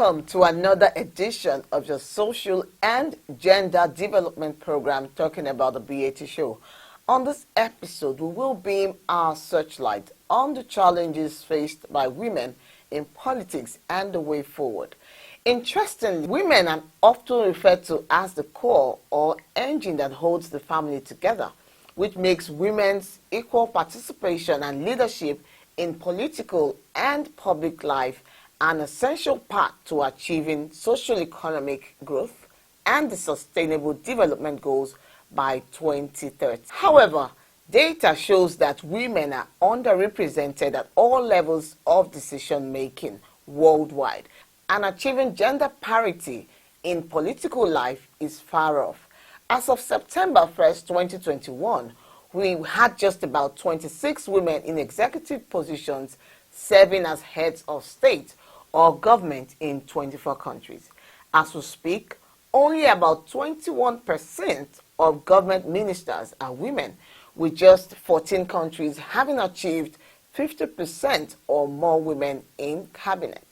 Welcome to another edition of your social and gender development program talking about the BAT show. On this episode, we will beam our searchlight on the challenges faced by women in politics and the way forward. Interestingly, women are often referred to as the core or engine that holds the family together, which makes women's equal participation and leadership in political and public life an essential part to achieving social-economic growth and the sustainable development goals by 2030. However, data shows that women are underrepresented at all levels of decision-making worldwide, and achieving gender parity in political life is far off. As of September 1st, 2021, we had just about 26 women in executive positions serving as heads of state or government in 24 countries. As we speak, only about 21% of government ministers are women, with just 14 countries having achieved 50% or more women in cabinet.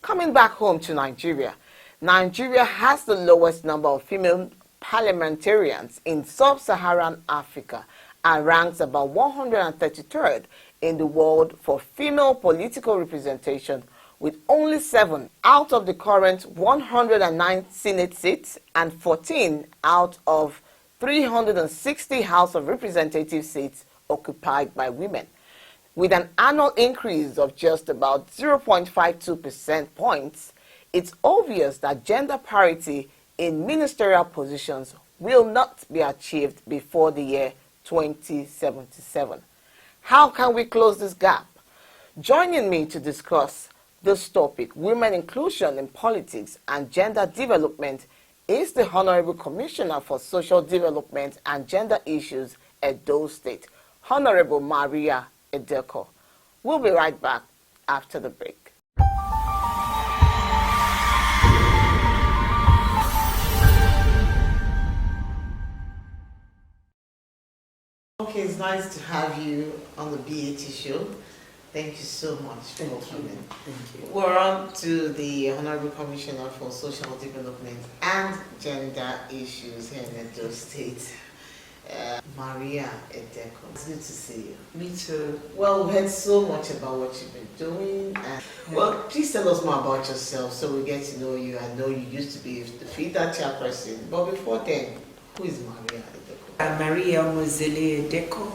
Coming back home to Nigeria, Nigeria has the lowest number of female parliamentarians in sub-Saharan Africa and ranks about 133rd in the world for female political representation, with only 7 out of the current 109 Senate seats and 14 out of 360 House of Representatives seats occupied by women. With an annual increase of just about 0.52% points, it's obvious that gender parity in ministerial positions will not be achieved before the year 2077. How can we close this gap? Joining me to discuss this topic, women inclusion in politics and gender development, is the Honorable Commissioner for Social Development and Gender Issues, Edo State, Honorable Maria Edeko. We'll be right back after the break. Okay, it's nice to have you on the BAT show. Thank you so much for coming. Thank you. We're on to the Honorable Commissioner for Social Development and Gender Issues here in Edo State, Maria Edeko. It's good to see you. Me too. Well, we heard so much about what you've been doing. Well, please tell us more about yourself so we get to know you. I know you used to be the FIDA chairperson, but before then, who is Maria Edeko? I'm Maria Mozele Edeko.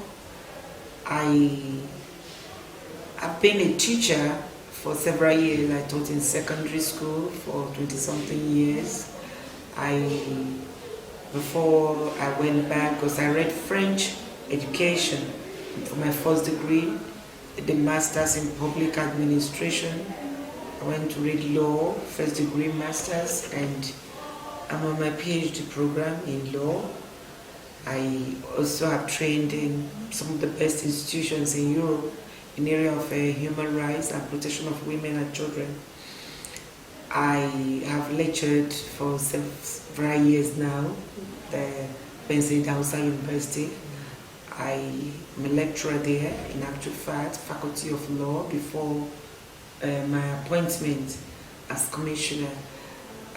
I've been a teacher for several years. I taught in secondary school for 20-something years. Before I went back, because I read French education for my first degree, the master's in public administration. I went to read law, first degree master's, and I'm on my PhD program in law. I also have trained in some of the best institutions in Europe in the area of human rights and protection of women and children. I have lectured for several years now at Penn State University. I'm a lecturer there, in actual fact, Faculty of Law, before my appointment as commissioner.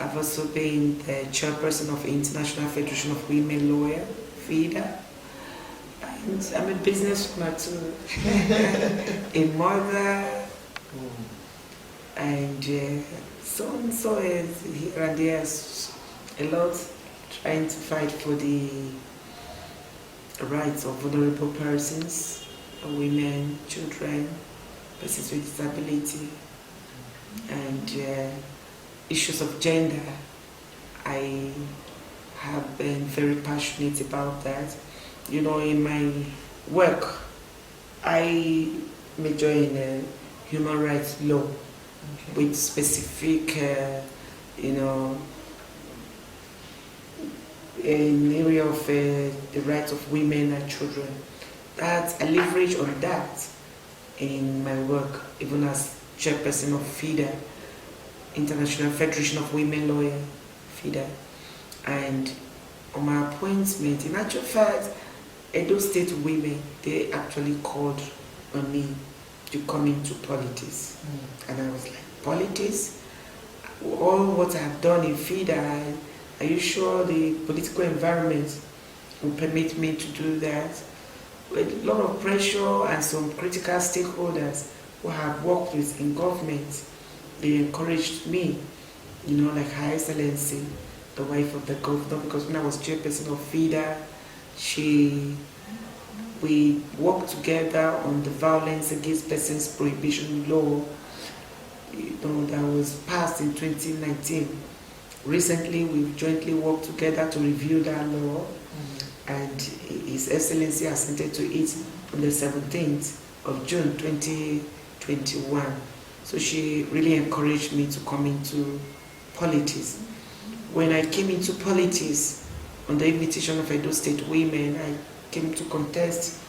I've also been the chairperson of the International Federation of Women Lawyers, FIDA. And I'm a businesswoman too, a mother, and so is here and there a lot trying to fight for the rights of vulnerable persons, women, children, persons with disability, and issues of gender. I have been very passionate about that. You know, in my work, I major in human rights law, with specific, in the area of the rights of women and children. That I leverage on that in my work, even as chairperson of FIDA, International Federation of Women Lawyers, FIDA, and on my appointment, in actual fact, Edo State women, they actually called on me to come into politics. And I was like, politics? all what I've done in FIDA, are you sure the political environment will permit me to do that? With a lot of pressure and some critical stakeholders who have worked with in government, they encouraged me, like Her Excellency, the wife of the governor, because when I was chairperson of FIDA, we worked together on the violence against persons prohibition law, that was passed in 2019. Recently, we've jointly worked together to review that law, and His Excellency assented to it on the 17th of June 2021. So she really encouraged me to come into politics. When I came into politics, on the invitation of Edo State women, I came to contest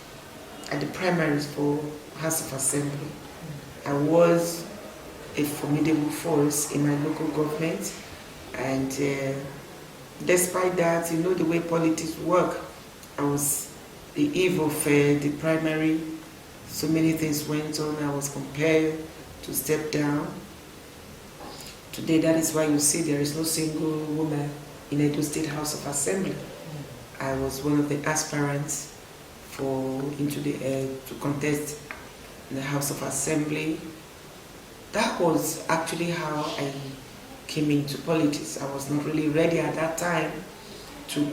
at the primaries for House of Assembly. I was a formidable force in my local government, and despite that, the way politics work, I was the eve of the primary. So many things went on. I was compelled to step down. Today, that is why you see there is no single woman in Edo State House of Assembly. I was one of the aspirants to contest in the House of Assembly. That was actually how I came into politics. I was not really ready at that time to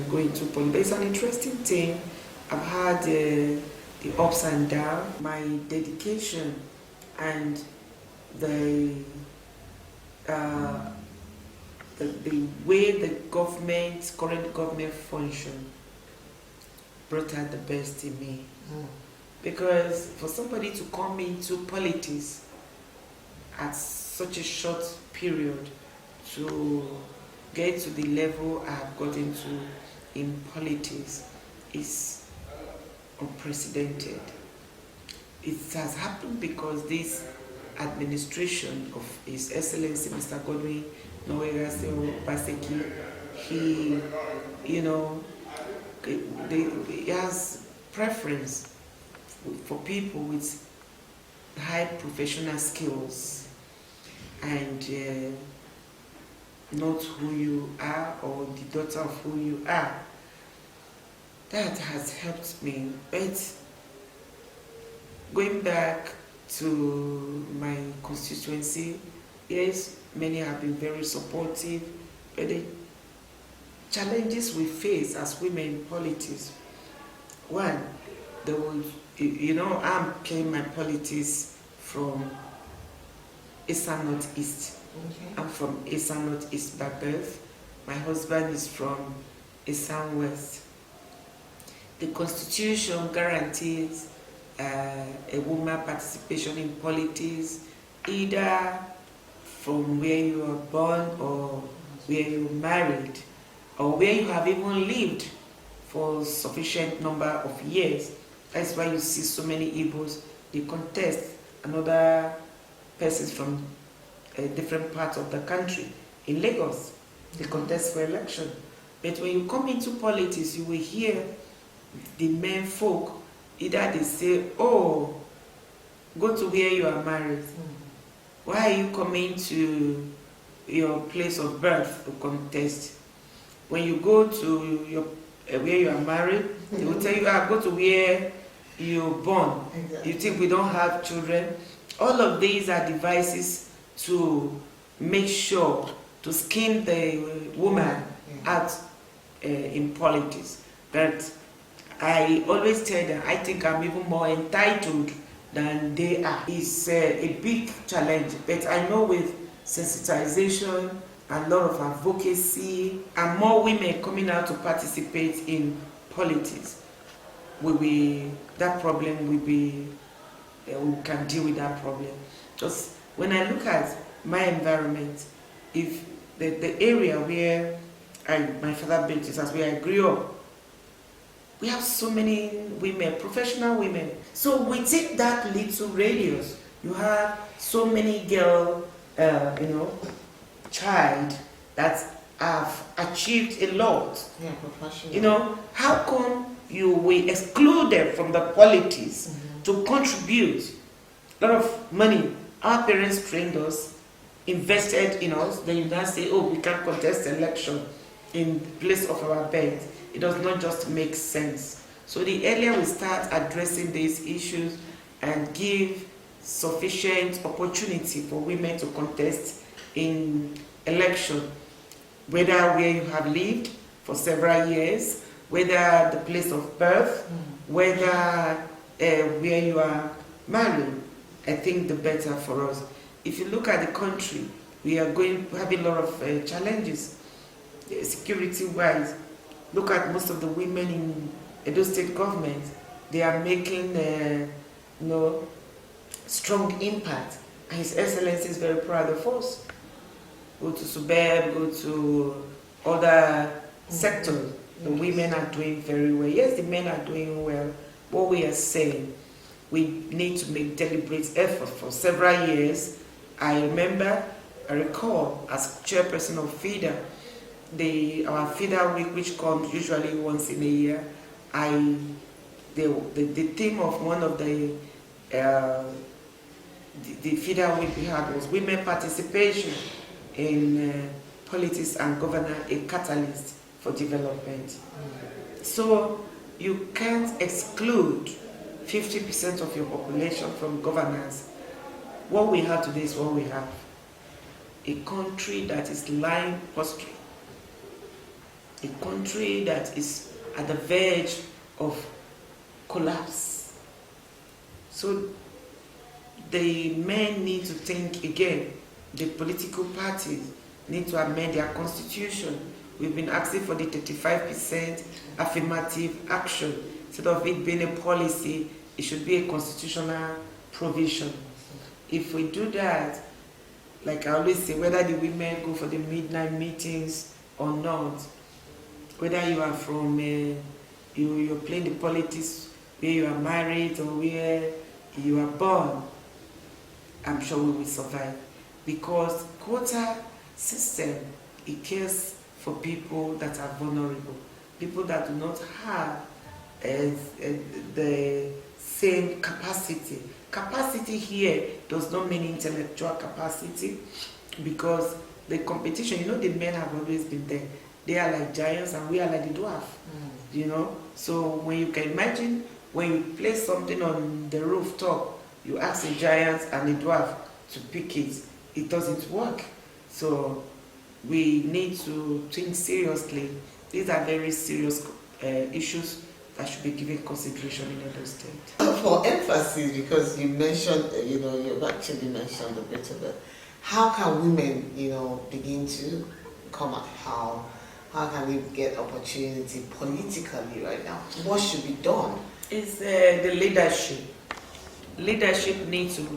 go into politics. But it's an interesting thing. I've had the ups and downs. My dedication and the way the current government function brought out the best in me. Because for somebody to come into politics at such a short period to get to the level I have gotten to in politics is unprecedented. It has happened because this administration of His Excellency Mr. Godwin Obaseki, he has preference for people with high professional skills and not who you are or the daughter of who you are. That has helped me. But going back to my constituency, yes, many have been very supportive, but the challenges we face as women in politics, one, I came my politics from Eastern Northeast. Okay. I'm from Eastern Northeast by birth. My husband is from Eastern West. The Constitution guarantees a woman participation in politics, either from where you are born or where you are married, or where you have even lived for sufficient number of years. That's why you see so many Igbos, they contest, and other persons from different parts of the country. In Lagos, they contest for election. But when you come into politics, you will hear the men folk, either they say, oh, go to where you are married. Why are you coming to your place of birth to contest? When you go to your where you are married, they will tell you, go to where you're born. Exactly. You think we don't have children? All of these are devices to make sure to skin the woman out in politics. But I always tell them, I think I'm even more entitled than they are. It's a big challenge, but I know with sensitization and a lot of advocacy and more women coming out to participate in politics, that problem will be, we can deal with that problem. Just when I look at my environment, if the area where my father built is as where I grew up, we have so many women, professional women. So within that little radius, you have so many girl, child that have achieved a lot. Yeah, professional. How come you will exclude them from the politics to contribute a lot of money? Our parents trained us invested in us, then you now say, oh, we can't contest election in place of our bed. It does not just make sense. So the earlier we start addressing these issues and give sufficient opportunity for women to contest in election, whether where you have lived for several years, whether the place of birth, whether where you are married, I think the better for us. If you look at the country, we are having a lot of challenges, security-wise. Look at most of the women in Edo State government. They are making strong impact, and His Excellency is very proud of us. Go to Subeb, go to other sectors. The women are doing very well. Yes, the men are doing well. What we are saying, we need to make deliberate effort for several years. I recall as chairperson of FIDA, our FIDA week, which comes usually once in a year, the theme of one of the FIDA week we had was women participation in politics and governance, a catalyst for development. So you can't exclude 50% of your population from governance. What we have today is what we have. A country that is lying prostrate. A country that is at the verge of collapse. So the men need to think again. The political parties need to amend their constitution. We've been asking for the 35% affirmative action. Instead of it being a policy, it should be a constitutional provision. If we do that, like I always say, whether the women go for the midnight meetings or not, whether you are from, you're playing the politics where you are married or where you are born, I'm sure we will survive. Because quota system, it cares for people that are vulnerable, people that do not have the same capacity. Capacity here does not mean intellectual capacity, because the competition, the men have always been there. They are like giants and we are like the dwarf, So when you can imagine, when you place something on the rooftop, you ask a giant and a dwarf to pick it, it doesn't work. So we need to think seriously. These are very serious issues that should be given consideration in Edo State. For emphasis, because you mentioned, you've actually mentioned a bit of it. How can women, begin to come out? How can we get opportunity politically right now? What should be done? It's the leadership. Leadership needs to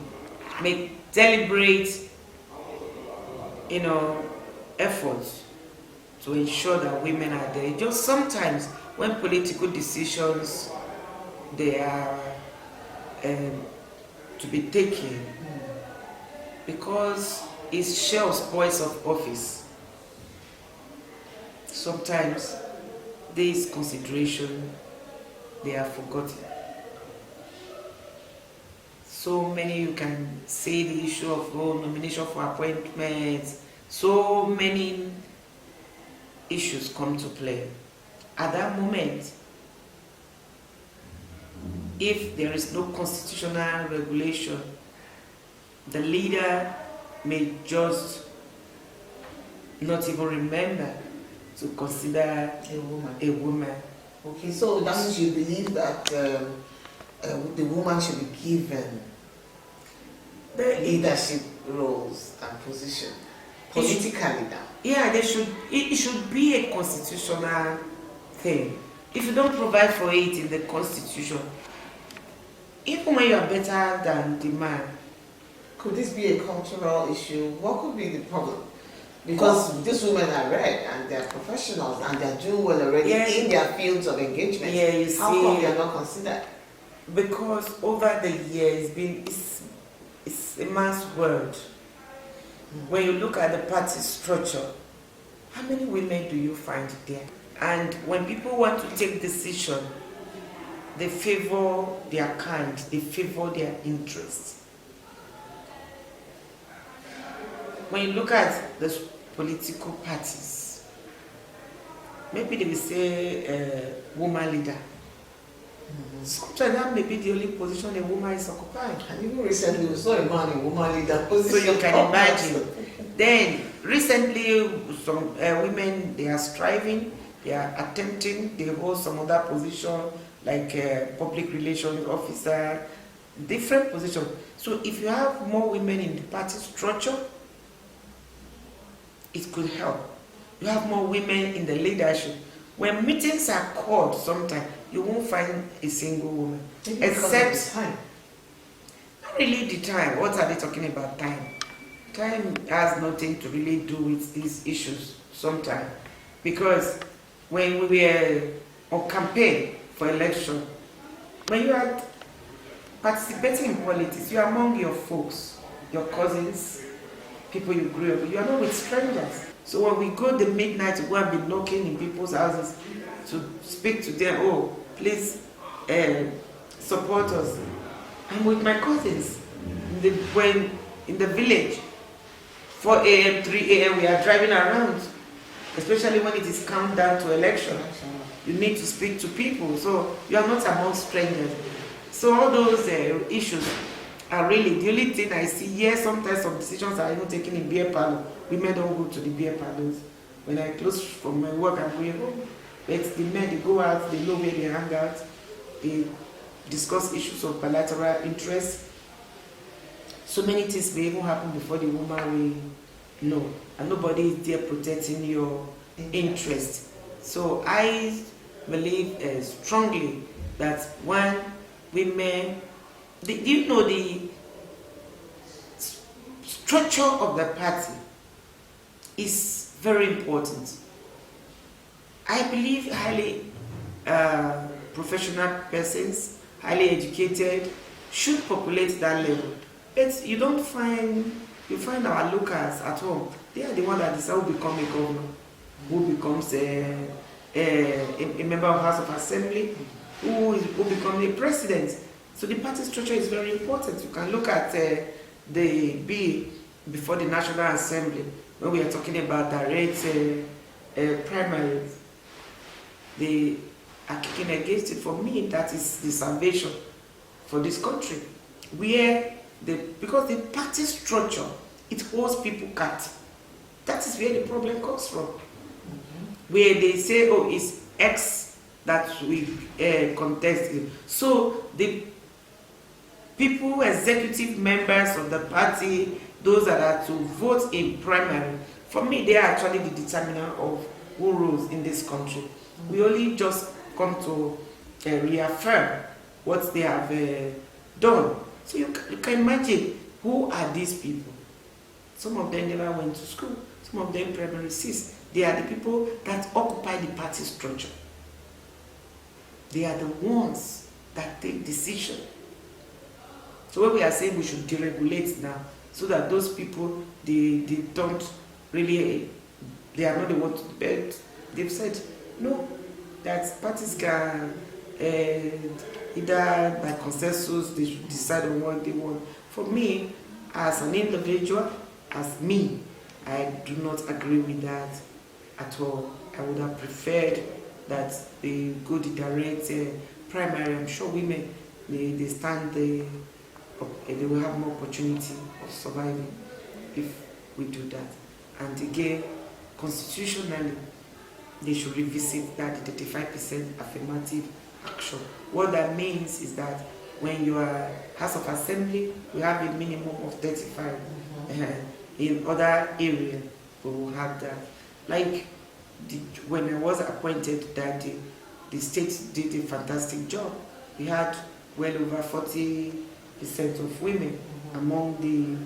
make deliberate, efforts to ensure that women are there. Just sometimes when political decisions they are to be taken, because it shows voice of office. Sometimes these considerations they are forgotten. So many, you can say the issue of nomination for appointments. So many issues come to play. At that moment, if there is no constitutional regulation, the leader may just not even remember to consider a woman. Okay, so that means you believe that the woman should be given the leadership roles and position politically now. Yeah, it should be a constitutional thing. If you don't provide for it in the constitution, even when you are better than the man. Could this be a cultural issue? What could be the problem? Because these women are read and they're professionals and they're doing well already in their fields of engagement. Yeah, you see. How come they are not considered? Because over the years, it's a man's world. When you look at the party structure, how many women do you find there? And when people want to take decision, they favor their kind, they favor their interests. when you look at the political parties, maybe they will say woman leader. Sometimes that may be the only position a woman is occupying. And even recently we saw a man in woman leader position. So you can imagine. Then recently some women, they are striving, they are attempting, they hold some other position like public relations officer, different positions. So if you have more women in the party structure, it could help. You have more women in the leadership. When meetings are called sometimes, you won't find a single woman. Maybe except time. Not really the time. What are they talking about time? Time has nothing to really do with these issues sometimes. Because when we were on campaign for election, when you are participating in politics, you are among your folks, your cousins, people you grew up with. You are not with strangers. So when we go the midnight to go and be knocking in people's houses to speak to them, oh, please support us. I'm with my cousins. In the village, 4 a.m., 3 a.m., we are driving around, especially when it is countdown to election. You need to speak to people, so you are not among strangers. So all those issues are really, the only thing I see, yes, sometimes some decisions are even taken in beer parlor. Women don't go to the beer parlors. When I close from my work, I'm going home. But the men, they go out, they know where they hang out, they discuss issues of bilateral interest. So many things may even happen before the woman will know. And nobody is there protecting your interest. So I believe strongly that when women, do you know the structure of the party is very important. I believe highly professional persons, highly educated, should populate that level. But you don't find, you find our locals at home. They are the ones that decide who become a governor, who becomes a member of House of Assembly, who becomes a president. So the party structure is very important. You can look at the bill before the National Assembly when we are talking about direct primaries. They are kicking against it. For me, that is the salvation for this country, where because the party structure, it holds people captive. That is where the problem comes from. Where they say, oh, it's X that we contest. So the people, executive members of the party, those that are to vote in primary, for me, they are actually the determinant of who rules in this country. We only just come to reaffirm what they have done. So you can imagine, who are these people? Some of them never went to school. Some of them primary six. They are the people that occupy the party structure. They are the ones that take decision. So what we are saying, we should deregulate now, so that those people, they don't really, they are not the ones to debate. They've said, no, that parties can either by consensus, they should decide on what they want. For me, as an individual, as me, I do not agree with that at all. I would have preferred that they go the direct primary. I'm sure women, they stand, they will have more opportunity of surviving if we do that. And again, constitutionally, they should revisit that 35% affirmative action. What that means is that when you are House of Assembly, we have a minimum of 35. In other areas, we will have that. Like when I was appointed, that the state did a fantastic job. We had well over 40% of women among the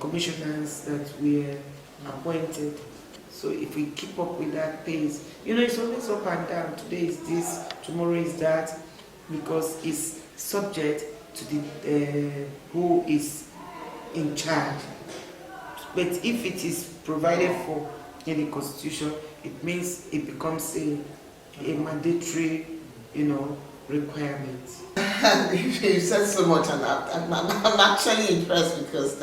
commissioners that were appointed. So if we keep up with that pace, it's always up and down. Today is this, tomorrow is that, because it's subject to the who is in charge. But if it is provided for in the Constitution, it means it becomes a mandatory, requirement. You said so much, and I'm actually impressed, because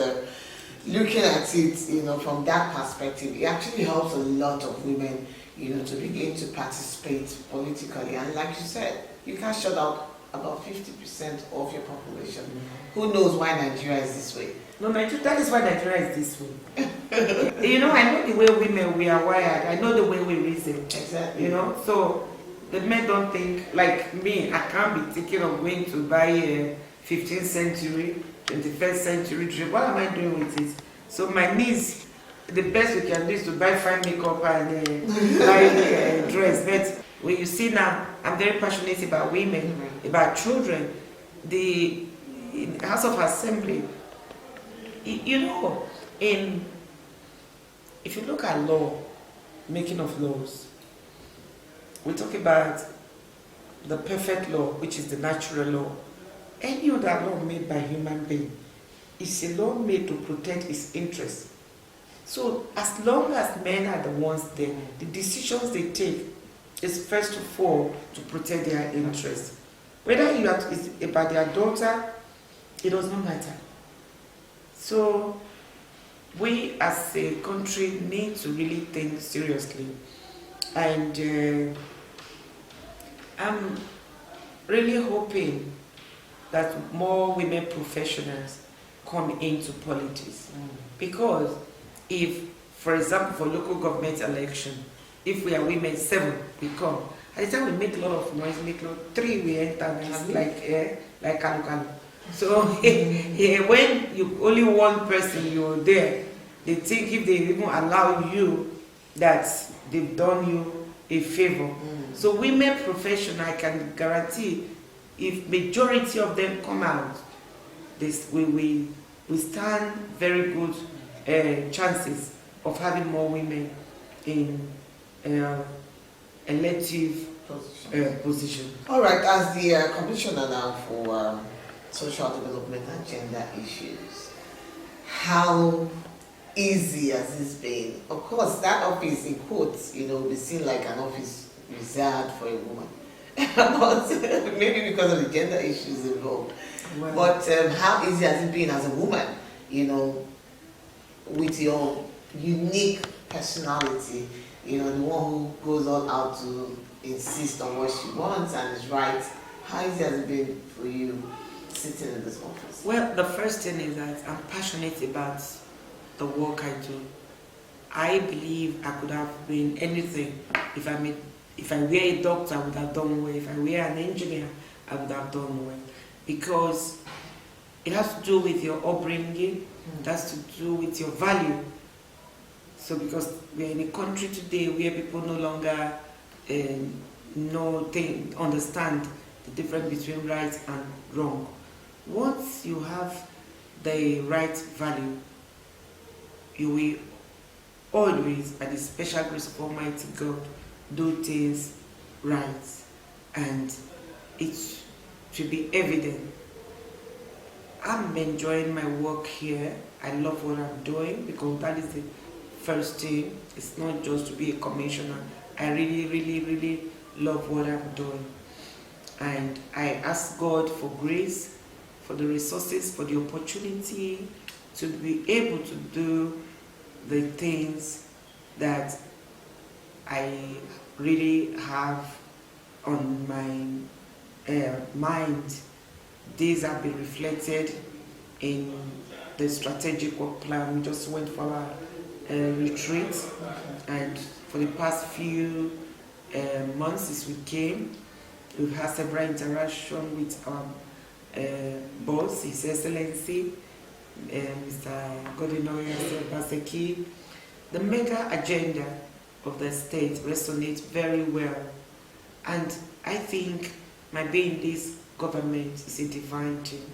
looking at it, from that perspective, it actually helps a lot of women, to begin to participate politically. And like you said, you can shut out about 50% of your population. Who knows why Nigeria is this way? No, Nigeria, that is why Nigeria is this way. I know the way women we are wired. I know the way we reason. Exactly. So the men don't think like me. I can't be thinking of going to buy a 15th century, 21st century dress. What am I doing with it? So my niece, the best we can do is to buy fine makeup and buy a dress. But when you see now, I'm very passionate about women, about children. The House of Assembly, if you look at law, making of laws, we talk about the perfect law, which is the natural law. Any other law made by human being is a law made to protect its interests. So as long as men are the ones there, the decisions they take is first of all to protect their interests. Whether it's about their daughter, it does not matter. So we as a country need to really think seriously. And I'm really hoping that more women professionals come into politics. Because if, for example, for local government election, if we are women, 7 we come. At the time we make a lot of noise, 3 we enter, and it's like kalu. So when you only one person you're there, they think if they even allow you, that they've done you a favor. So women professional, I can guarantee, if majority of them come out, we stand very good chances of having more women in elective position. All right, as the commissioner now for social development and gender issues, how easy has this been? Of course, that office, in quotes, will be seen like an office reserved for a woman. But maybe because of the gender issues involved. Well, but how easy has it been as a woman, with your unique personality, the one who goes all out to insist on what she wants and is right? How easy has it been for you sitting in this office? Well, the first thing is that I'm passionate about the work I do. I believe I could have been anything. If I were a doctor, I would have done well. If I were an engineer, I would have done well. Because it has to do with your upbringing, it has to do with your value. So because we're in a country today where people no longer understand the difference between right and wrong. Once you have the right value, you will always, by the special grace of Almighty God, do things right, and it should be evident. I'm enjoying my work here. I love what I'm doing, because that is the first thing. It's not just to be a commissioner. I really, really, really love what I'm doing, and I ask God for grace, for the resources, for the opportunity to be able to do the things that I really have on my mind. These have been reflected in the strategic work plan. We just went for our retreat, and for the past few months since we came, we've had several interactions with our boss, His Excellency, Mr. Godinoya Baseki. The mega agenda of the state resonates very well, and I think my being in this government is a divine thing.